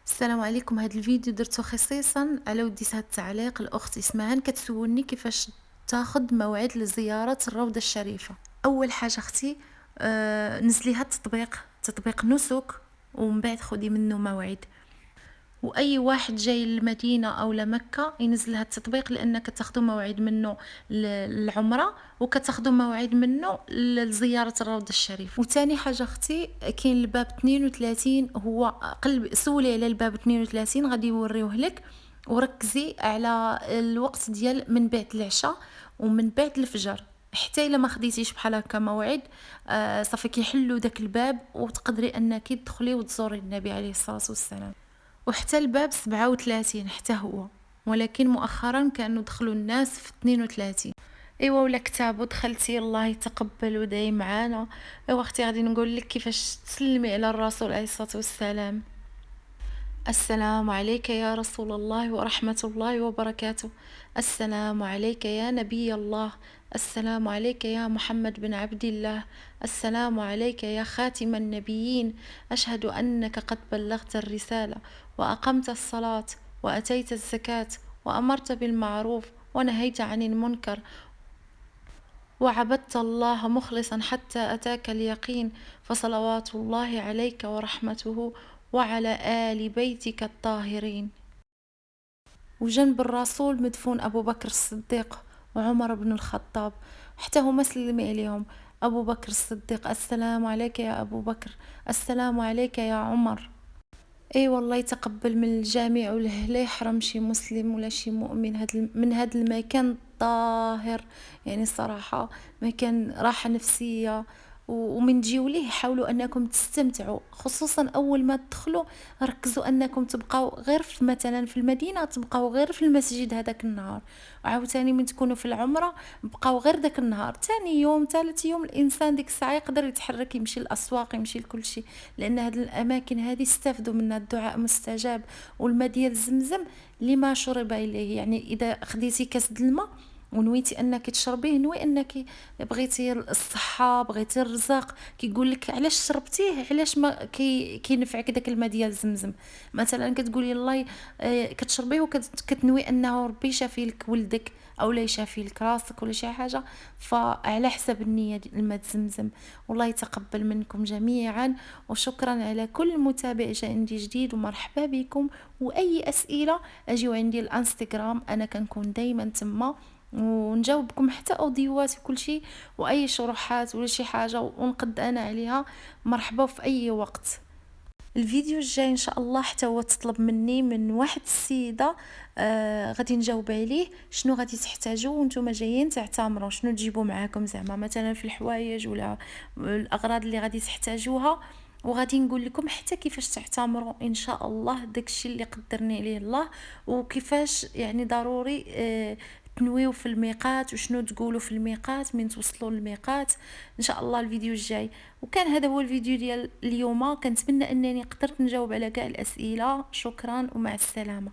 السلام عليكم. هذا الفيديو درته خصيصا على وديت هذا التعليق. الاخت اسمهان كتسولني كيفاش تاخذ موعد لزياره الروضه الشريفه. اول حاجه اختي، نزلي هذا التطبيق، تطبيق نسك، ومن بعد خدي منه موعد. واي واحد جاي للمدينه او لمكه ينزل هذا التطبيق، لانك تاخذوا موعد منه للعمره وكتاخذوا موعد منه لزياره الروضه الشريفه. وثاني حاجه اختي، كاين الباب 32، هو قلب سولي على الباب 32 غادي يوريوه لك، وركزي على الوقت ديال من بعد العشاء ومن بعد الفجر. حتى الا ما خديتيش بحال هكا موعد، صافي كيحلوا داك الباب وتقدري انك تدخلي وتزوري النبي عليه الصلاه والسلام. وحتى الباب 37 حتى هو، ولكن مؤخرا كانوا دخلوا الناس في 32. ايوا ولا كتاب ودخلتي، الله يتقبل وداي معانا. ايوا اختي غادي نقول لك كيفاش تسلمي على الرسول عليه الصلاه والسلام. السلام عليك يا رسول الله ورحمة الله وبركاته. السلام عليك يا نبي الله. السلام عليك يا محمد بن عبد الله. السلام عليك يا خاتم النبيين. أشهد أنك قد بلغت الرسالة وأقمت الصلاة وأتيت الزكاة وأمرت بالمعروف ونهيت عن المنكر وعبدت الله مخلصا حتى أتاك اليقين، فصلوات الله عليك ورحمته وعلى آل بيتك الطاهرين. وجنب الرسول مدفون أبو بكر الصديق وعمر بن الخطاب، حتى هما سلمي عليهم. أبو بكر الصديق: السلام عليك يا أبو بكر. السلام عليك يا عمر. اي والله يتقبل من الجميع، وله لا يحرم شي مسلم ولا شي مؤمن من هذا المكان الطاهر. يعني الصراحة مكان راحة نفسية، ومن تجيو ليه حاولوا انكم تستمتعوا، خصوصا اول ما تدخلوا ركزوا انكم تبقاو غير في مثلا في المدينه، تبقاو غير في المسجد هذاك النهار. وعاوتاني من تكونوا في العمره بقاو غير داك النهار. تاني يوم ثالث يوم الانسان ديك الساعه يقدر يتحرك، يمشي للاسواق، يمشي لكل شيء، لان هذه الاماكن هذه استفدوا منها، الدعاء مستجاب. والماء ديال زمزم لما شرب اليه، يعني اذا خديتي كاس د الماء ونويتي انك تشربيه، نوي انك بغيتي الصحه، بغيتي الرزق، كيقول لك علاش شربتيه، علاش ما كينفعك داك الماء ديال زمزم. مثلا كتقولي الله، كتشربيه وكتنوي انه ربي يشافي لك ولدك او لا يشافي لك راسك ولا شي حاجه، فعلى حسب النيه ديال الماء زمزم. والله يتقبل منكم جميعا، وشكرا على كل متابع جا عندي جديد، ومرحبا بكم. واي اسئله اجيو عندي الانستغرام، انا كنكون دائما تما ونجاوبكم، حتى اوديوات وكل شيء، واي شروحات ولا شي حاجه ونقد انا عليها. مرحبا في اي وقت. الفيديو الجاي ان شاء الله حتى هو تطلب مني من واحد السيده، غادي نجاوب عليه شنو غادي تحتاجوا وانتم جايين تعتمروا، شنو تجيبوا معاكم زعما مثلا في الحوايج ولا الاغراض اللي غادي تحتاجوها. وغادي نقول لكم حتى كيفاش تعتمروا ان شاء الله، داكشي اللي قدرني عليه الله، وكيفاش يعني ضروري تنويو في الميقات، وشنو تقولوا في الميقات من توصلوا للميقات ان شاء الله الفيديو الجاي. وكان هذا هو الفيديو ديال اليوم، كنتمنى انني قدرت نجاوب على كاع الاسئله. شكرا ومع السلامه.